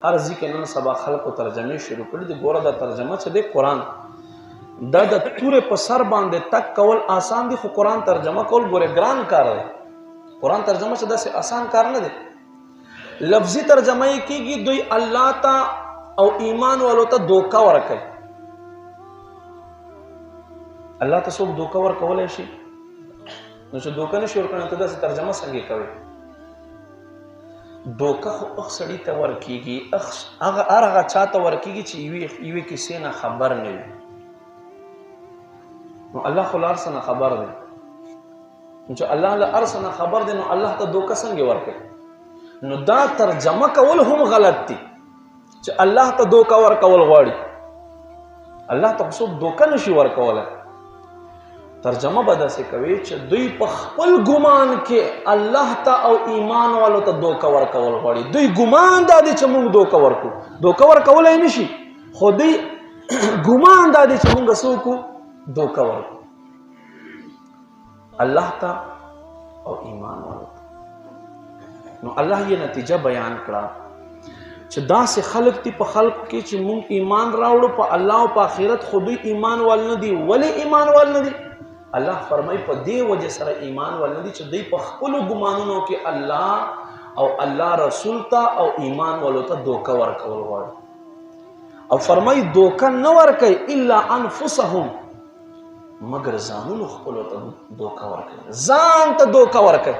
عرضی کې نن سبا خلکو ترجمه شروع کړي دي. ګوره دا ترجمه چې دی قرآن دا د تورې په سر باندې تک کول آسان دي، خو قرآن ترجمه کول ګوره ګران کار دی. قرآن ترجمه چې داسې آسان کار نه دی. لفظي ترجمه یې کېږي دوی الله ته او ایمان والو ته دوکه ورکوي. الله ته څوک دوکه ورکولی شي؟ نو چې دوکه نشي ورکولی ته داسې ترجمه څنګه کوي؟ دوکه خو اخ سړي ته ورکېږي، هغه چا ته ورکېږي چې یوې کیسې نه خبر نه وي. نو الله خو له هر څه نه خبر دی. نو چې الله له هر څه نه خبر دی نو الله ته دوکه څنګه ورکوي؟ نو دا ترجمه کول هم غلط دي چې الله ته دوکه ورکول غواړي. الله ته څوک دوکه نشي ورکولی. ترجمه به داسې کوي چې دوی په خپل ګمان کې الله ته او ایمان والو ته دوکه ورکول غواړي. دوی ګمان دا دی چې موږ دوکه ورکو. دوکه ورکولی نشي، خو دوی ګمان دا دی چې موږ څه وکړو؟ دوکه ورکو الله ته او ایمان والو ته. نو الله یې نتیجه بیان کړه چې داسې خلک دي په خلکو کې چې موږ ایمان راوړو په الله او په آخرت، خو دوی ایمان وال نه دي. ولې ایمان وال نه دي؟ الله فرمای په دې وجه سره ایمان ول نه دي چې دوی په خپلو ګمانونو کې الله او الله رسول ته او ایمان والو ته دوکه ورکول غواړي. او فرمای دوکه نه ورکوي الا انفسهم، مګر ځانونو خپلو ته دوکه ورکوي، ځان ته دوکه ورکوي.